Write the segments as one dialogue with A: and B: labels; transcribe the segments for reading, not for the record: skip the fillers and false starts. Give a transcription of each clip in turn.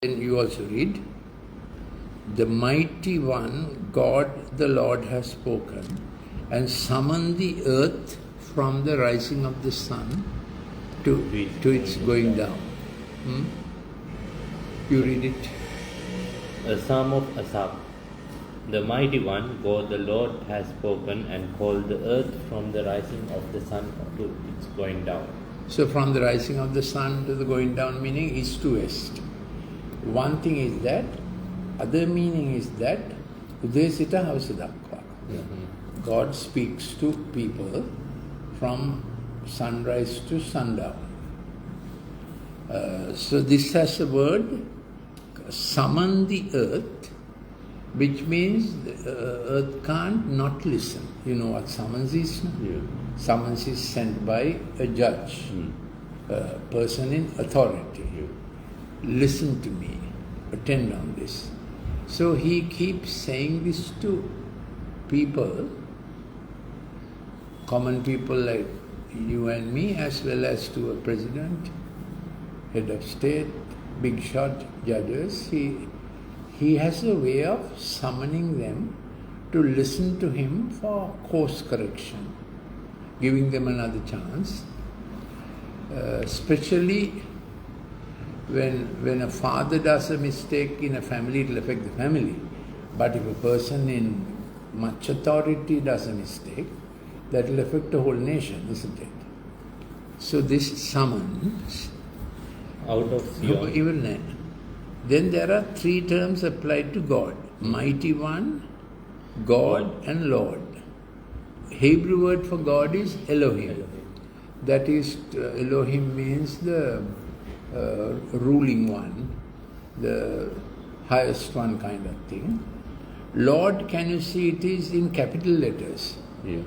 A: Then you also read, the mighty one, God the Lord has spoken and summoned the earth from the rising of the sun to its going down. You read it.
B: A Psalm of Asaph. The mighty one, God the Lord, has spoken and called the earth from the rising of the sun to its going down.
A: So from the rising of the sun to the going down, meaning east to west. One thing is that, other meaning is that Udesita Havsadakva. God speaks to people from sunrise to sundown. So this has a word, summon the earth, which means earth can't not listen. You know what summons is? No?
B: Yeah.
A: Summons is sent by a judge, a person in authority. Listen to me, attend on this. So he keeps saying this to people, common people like you and me, as well as to a president, head of state, big shot judges. He has a way of summoning them to listen to him for course correction, giving them another chance. Especially when a father does a mistake in a family, it will affect the family. But if a person in much authority does a mistake, that will affect the whole nation, isn't it? So this summons
B: Out of Zion.
A: even then there are three terms applied to God: mighty one, God, and Lord. Hebrew word for God is Elohim. That is, Elohim means the ruling one, the highest one kind of thing. Lord, can you see it is in capital letters?
B: Yeah.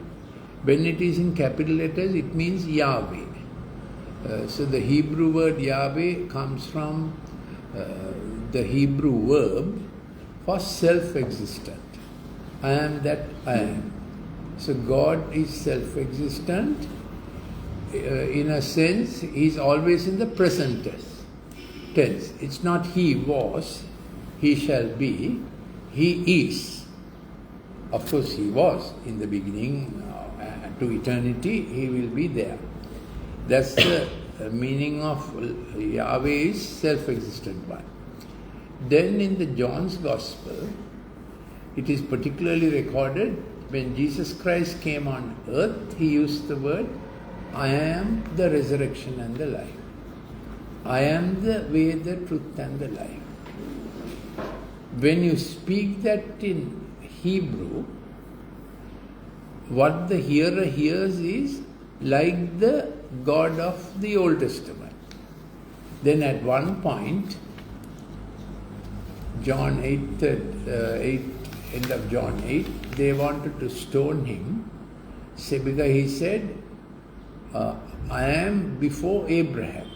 A: When it is in capital letters, it means Yahweh. So the Hebrew word Yahweh comes from the Hebrew verb for self-existent. I am that I am. So God is self-existent. In a sense, He is always in the present tense. It's not He was, He shall be, He is. Of course, He was in the beginning, to eternity, He will be there. That's the meaning of Yahweh is self-existent one. Then in the John's Gospel, it is particularly recorded when Jesus Christ came on earth, He used the word, I am the resurrection and the life. I am the way, the truth and the life. When you speak that in Hebrew, what the hearer hears is like the God of the Old Testament. Then at one point, John 8, end of John 8, they wanted to stone him, because he said, I am before Abraham.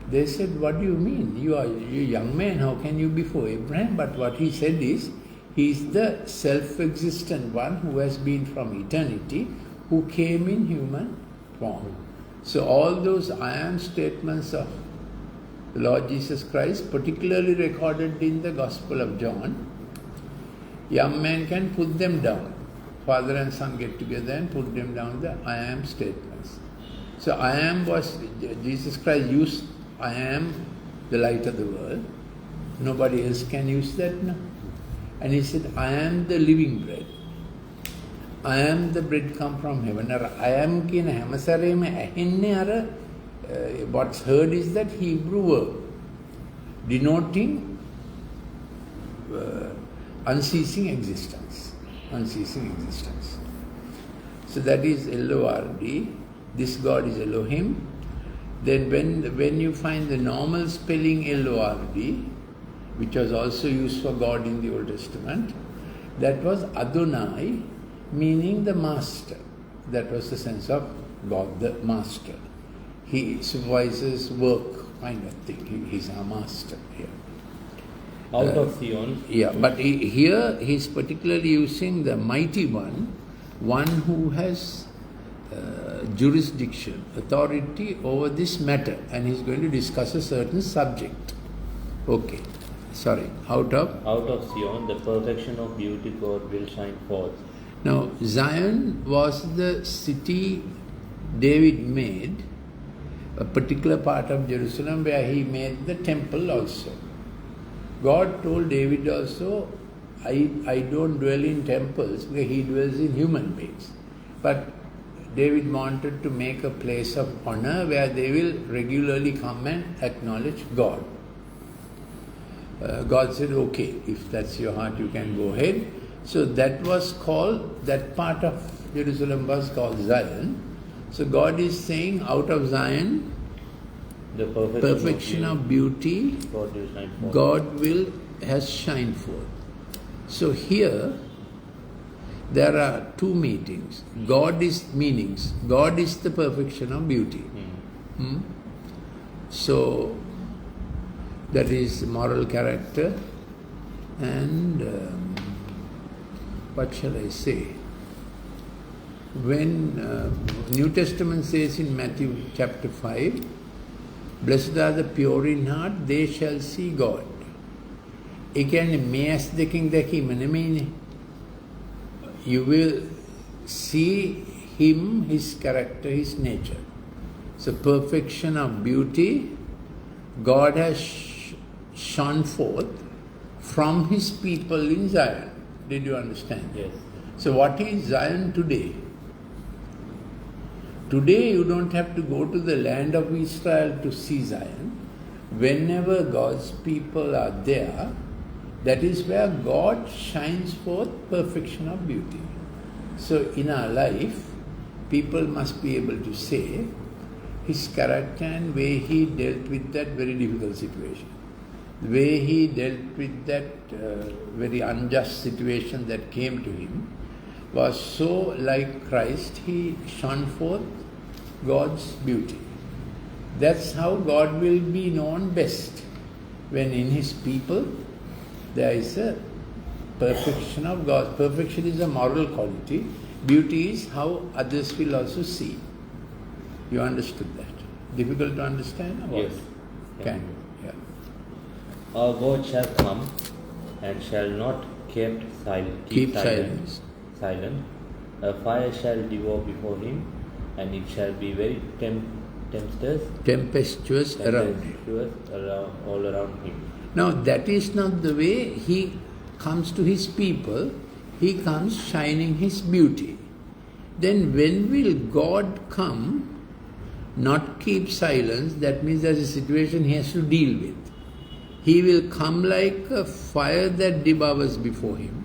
A: They said, what do you mean? You are a young man, how can you be before Abraham? But what he said is, he is the self-existent one who has been from eternity, who came in human form. So all those I am statements of the Lord Jesus Christ, particularly recorded in the Gospel of John, young man can put them down. Father and son get together and put them down, the I am statements. So I am was, Jesus Christ used I am the light of the world. Nobody else can use that now. And He said, I am the living bread. I am the bread come from heaven. I am kina hamasareme ahenne ara. What's heard is that Hebrew word denoting unceasing existence. Unceasing existence. So that is L-O-R-D. This God is Elohim. Then when you find the normal spelling L-O-R-D, which was also used for God in the Old Testament, that was Adonai, meaning the master. That was the sense of God, the master. He supervises work, kind of thing. He's our master here.
B: Out of Zion.
A: Yeah, but here he's particularly using the mighty one who has jurisdiction, authority over this matter, and he's going to discuss a certain subject. Okay, sorry, out of
B: Zion, the perfection of beauty God will shine forth.
A: Now, Zion was the city David made, a particular part of Jerusalem where he made the temple also. God told David also, I don't dwell in temples because he dwells in human beings. But David wanted to make a place of honor where they will regularly come and acknowledge God. God said, okay, if that's your heart, you can go ahead. So that was called, that part of Jerusalem was called Zion. So God is saying, out of Zion,
B: the
A: perfection of beauty, God has shined forth. So here, there are two meanings. God is the perfection of beauty. So, that is moral character and what shall I say? When New Testament says in Matthew chapter 5, blessed are the pure in heart, they shall see God. ඒ කියන්නේ මේ ඇස් දෙකින් දැකීම නෙමෙයිනේ. You will see him, his character, his nature. So perfection of beauty, God has shone forth from his people in Zion. Did you understand?
B: Yes.
A: So what is Zion today? Today you don't have to go to the land of Israel to see Zion. Whenever God's people are there, that is where God shines forth perfection of beauty. So in our life, people must be able to say his character and way he dealt with that very difficult situation. The way he dealt with that very unjust situation that came to him was so like Christ, he shone forth God's beauty. That's how God will be known best, when in his people there is a perfection of God. Perfection is a moral quality. Beauty is how others will also see. You understood that? Difficult to understand?
B: Yes.
A: Can you? Yeah.
B: Our God shall come and shall not keep silent. A fire shall devour before him, and it shall be very tempestuous around all around him.
A: Now that is not the way he comes to his people. He comes shining his beauty. Then when will God come, not keep silence? That means there's a situation he has to deal with. He will come like a fire that devours before him,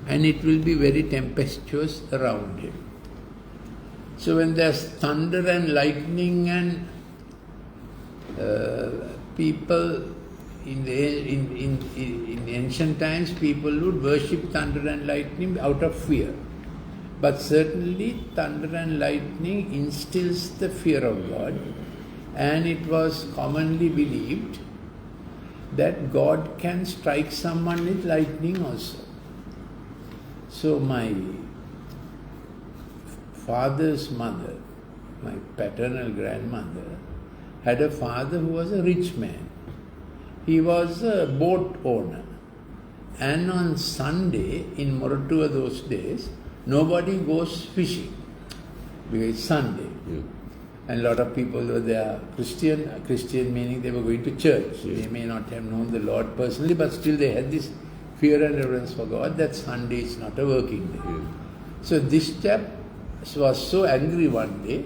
A: and it will be very tempestuous around him. So when there's thunder and lightning and people in ancient times, people would worship thunder and lightning out of fear. But certainly thunder and lightning instills the fear of God, and it was commonly believed that God can strike someone with lightning also. So my father's mother, my paternal grandmother, had a father who was a rich man. He was a boat owner. And on Sunday, in Moratuwa those days, nobody goes fishing because it's Sunday.
C: Yeah.
A: And a lot of people were there, Christian meaning they were going to church. Yeah. They may not have known the Lord personally, but still they had this fear and reverence for God that Sunday is not a working day.
C: Yeah.
A: So this chap was so angry one day,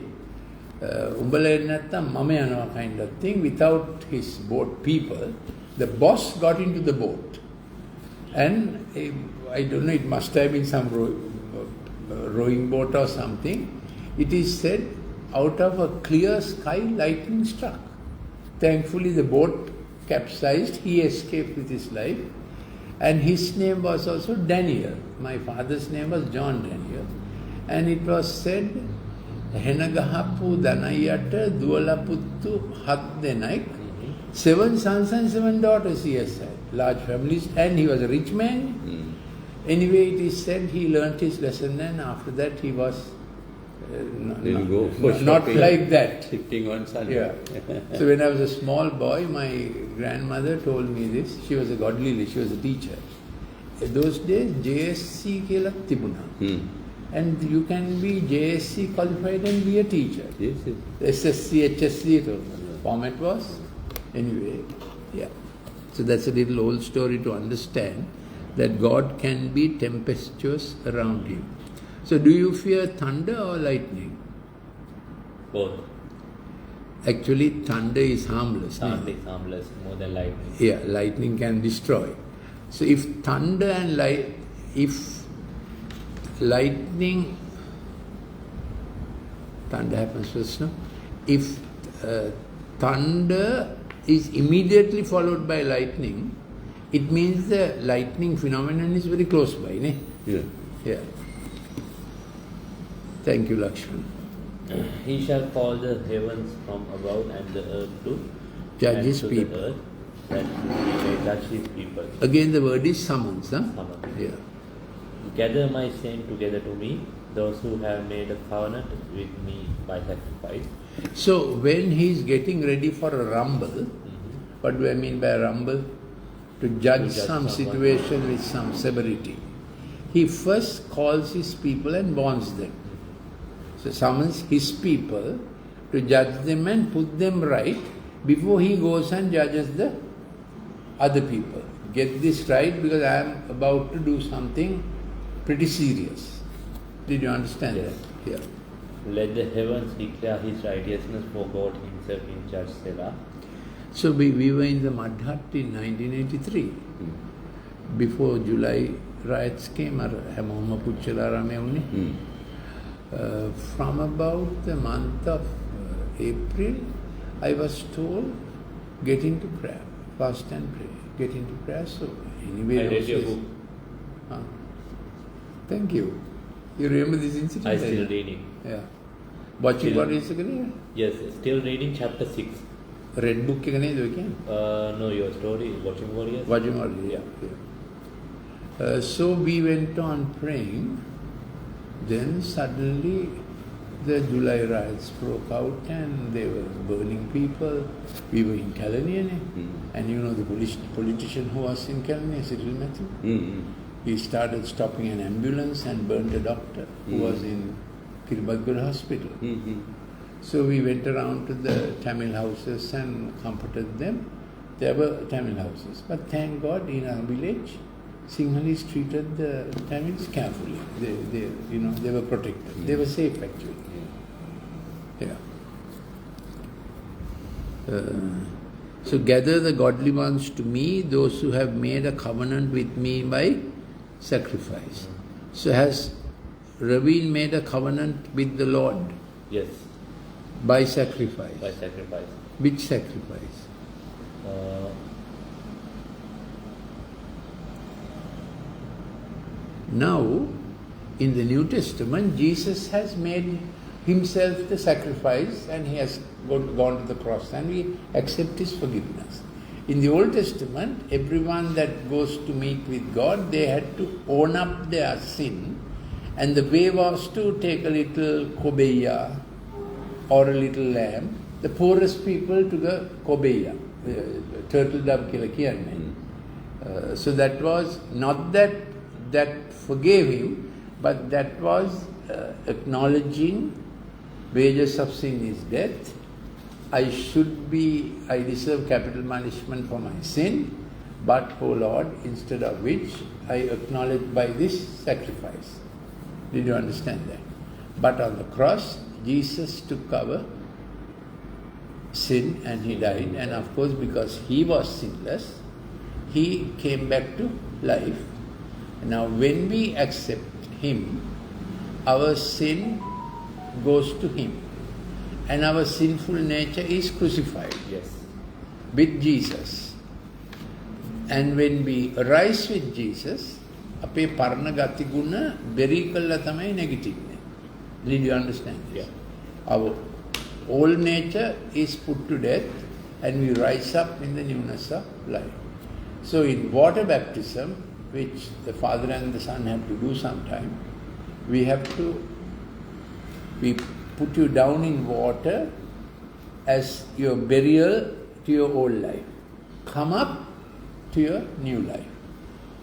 A: kind of thing, without his boat people. The boss got into the boat, and I don't know, it must have been some rowing boat or something. It is said out of a clear sky, lightning struck. Thankfully the boat capsized, he escaped with his life, and his name was also Daniel. My father's name was John Daniel, and it was said, Ranagala Danayata Dualaputtu Hat Denaik, 7 sons and 7 daughters he has had, large families, and he was a rich man. Anyway, it is said he learnt his lesson, and after that he was No,
C: go for
A: not
C: shopping,
A: like that.
C: sitting on Sunday.
A: Yeah. So when I was a small boy, my grandmother told me this. She was a godly lady, she was a teacher. In those days, JSC kela tibuna. And you can be JSC qualified and be a teacher.
C: Yes, yes.
A: SSC, HSC, the format was. Anyway, yeah. So that's a little old story to understand that God can be tempestuous around you. So do you fear thunder or lightning?
B: Both.
A: Actually, thunder is harmless.
B: Thunder is harmless more than lightning.
A: Yeah, lightning can destroy. So if thunder and if lightning, thunder happens first, no? If thunder is immediately followed by lightning, it means the lightning phenomenon is very close by, ne?
C: Yeah.
A: Yeah. Thank you, Lakshman.
B: He shall call the heavens from above and the earth to
A: Judge his
B: the
A: people.
B: earth, that he may judge his people.
A: Again, the word is summons, huh?
B: Summons.
A: Yeah.
B: Gather my saints together to me, those who have made a covenant with me by sacrifice.
A: So when he is getting ready for a rumble, what do I mean by a rumble? To judge some
B: someone.
A: situation with some severity. He first calls his people and warns them. So summons his people to judge them and put them right before he goes and judges the other people. Get this right because I am about to do something pretty serious. Did you understand
B: Yes.
A: that? Yeah.
B: Let the heavens declare his righteousness for God himself in Judge Selah.
A: So we were in the mud hut in 1983. Before July riots came, from about the month of April, I was told, get into prayer, fast and pray, get into prayer. So anyway,
B: I read your book.
A: Thank you. You remember this incident?
B: I still reading.
A: Yeah. Watching
B: Still-
A: what is it?
B: Yes, still reading chapter 6.
A: Red book ke nahi dekhe?
B: No, your story, Watching Warriors.
A: Watching already, yeah. So we went on praying. Then suddenly the July riots broke out and they were burning people. We were in Kalani, and you know the politician who was in Kalani, Cyril Matthew. He started stopping an ambulance and burned a doctor who was in Kiribagur hospital. So we went around to the Tamil houses and comforted them. There were Tamil houses. But thank God in our village, Sinhalese treated the Tamils carefully. They were protected. They were safe actually. Yeah. So gather the godly ones to me, those who have made a covenant with me by sacrifice. So has Raveen made a covenant with the Lord?
B: Yes,
A: By sacrifice.
B: by sacrifice.
A: Which sacrifice? Now, in the New Testament, Jesus has made himself the sacrifice and he has gone to the cross and we accept his forgiveness. In the Old Testament, everyone that goes to meet with God, they had to own up their sin, and the way was to take a little kobeya or a little lamb. The poorest people took a kobeya, turtle dove kila kiyanne. So that was not that forgave him, but that was acknowledging wages of sin is death. I deserve capital punishment for my sin, but, O Lord, instead of which I acknowledge by this sacrifice. Did you understand that? But on the cross, Jesus took our sin and he died, and of course because he was sinless, he came back to life. Now when we accept him, our sin goes to him. And our sinful nature is crucified with Jesus. And when we arise with Jesus, අපේ පරණ ගති ගුණ බෙරි කළා තමයි negative නේ. Did you understand this? Yeah. Our old nature is put to death and we rise up in the newness of life. So in water baptism, which the Father and the Son have to do sometime, we have to We put you down in water as your burial to your old life. Come up to your new life.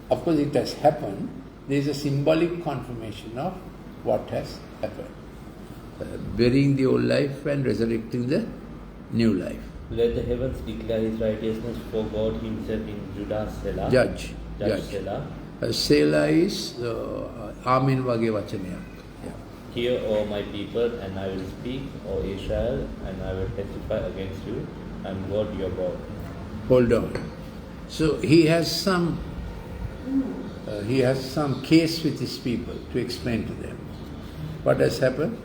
A: Of course, it has happened. There is a symbolic confirmation of what has happened. Burying the old life and resurrecting the new life.
B: Let the heavens declare his righteousness, for God himself in Judah Selah.
A: Judge.
B: Selah.
A: Selah is Amen vage vachanayak.
B: Hear, O my people, and I will speak, O Israel, and I will testify against you. I am God your God.
A: Hold on. So he has some case with his people to explain to them. What has happened?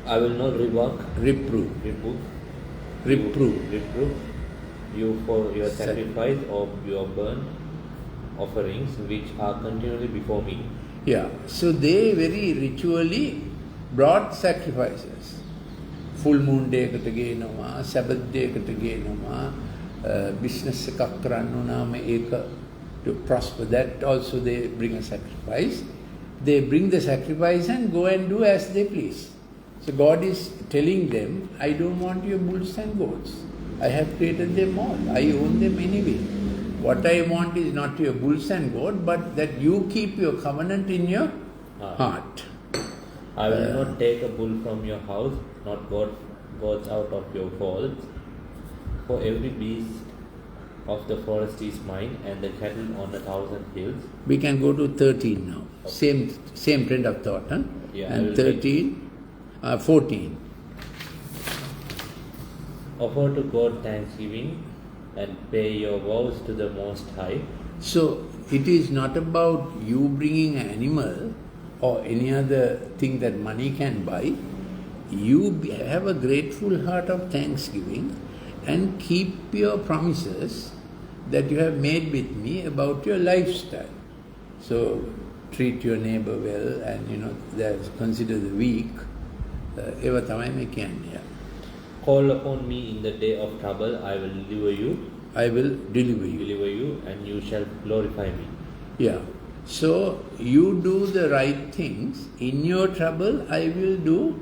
B: I will not
A: Reprove
B: you for your sacrifice of your burnt offerings, which are continually before me.
A: Yeah. So they very ritually brought sacrifices. Full moon day ekata geenawa, Sabbath day ekata geenawa, business එකක් කරන්න උනාම ඒක to prosper. That also they bring a sacrifice. They bring the sacrifice and go and do as they please. So God is telling them, I don't want your bulls and goats. I have created them all. I own them anyway. What I want is not your bulls and goats, but that you keep your covenant in your heart.
B: I will not take a bull from your house, not goats out of your folds. For every beast of the forest is mine, and the cattle on 1,000 hills.
A: We can go to 13 now. Okay. Same trend of thought, huh?
B: Yeah,
A: and 14.
B: Offer to God thanksgiving and pay your vows to the Most High.
A: So it is not about you bringing an animal or any other thing that money can buy. You have a grateful heart of thanksgiving and keep your promises that you have made with me about your lifestyle. So treat your neighbor well, and consider the weak. Eva tamai me kiyanne.
B: Call upon me in the day of trouble, I will deliver you.
A: I will deliver you.
B: Deliver you, and you shall glorify me.
A: Yeah. So you do the right things. In your trouble, I will do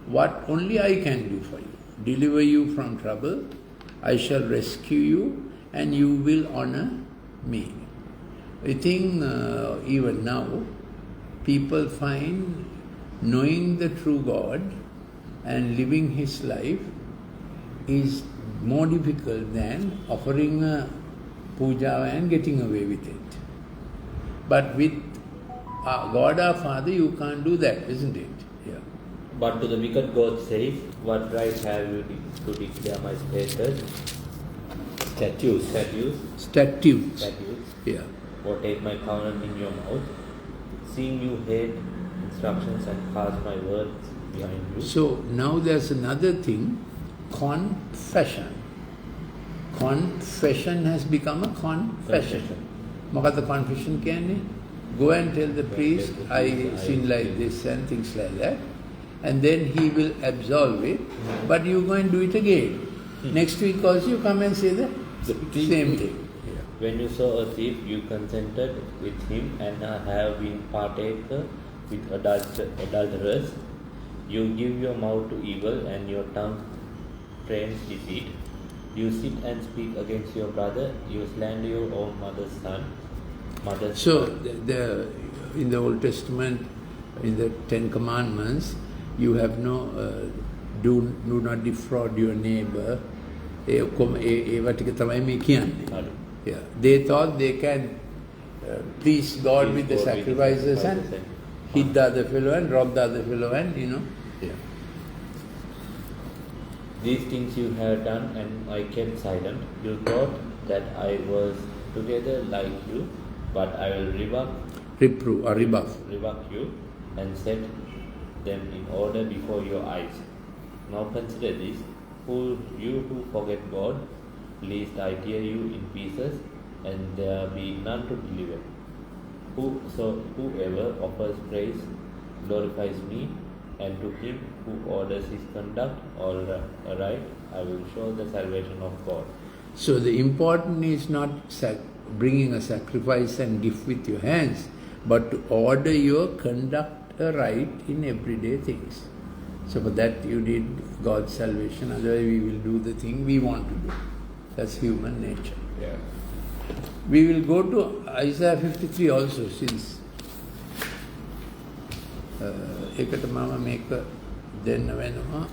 A: what only I can do for you. Deliver you from trouble. I shall rescue you, and you will honor me. I think even now, people find knowing the true God and living his life is more difficult than offering a puja and getting away with it. But with God our Father, you can't do that, isn't it? Yeah.
B: But to the wicked God says, what right have you to declare my statutes?
A: Yeah.
B: Or take my covenant in your mouth, seeing you hate instructions and cast my words behind you.
A: So now there's another thing, confession. Confession has become a confession. Mawatha confession කියන්නේ? Go and tell the priest, I sin like this and things like that. And then he will absolve it, but you go and do it again. Next week also you come and say the same thing.
B: When you saw a thief, you consented with him and have been partaker with adulterers. You give your mouth to evil and your tongue frames deceit. You sit and speak against your brother. You slander your own mother's son.
A: So in the Old Testament, in the 10 Commandments, you have no, do not defraud your neighbor. Yeah. They thought they can please God with the sacrifices and hit the other fellow and rob the other fellow and, Yeah.
B: These things you have done, and I kept silent. You thought that I was together like you, but I will rebuff you and set them in order before your eyes. Now consider this, you who forget God, lest I tear you in pieces, and there be none to deliver. Whoever offers praise glorifies me, and to him who orders his conduct all right, I will show the salvation of God.
A: So the important is not bringing a sacrifice and gift with your hands, but to order your conduct right in everyday things. So for that you need God's salvation, otherwise we will do the thing we want to do. That's human nature.
B: Yeah.
A: We will go to Isaiah 53 also, since එකට මම මේක දෙන්න වෙනවා.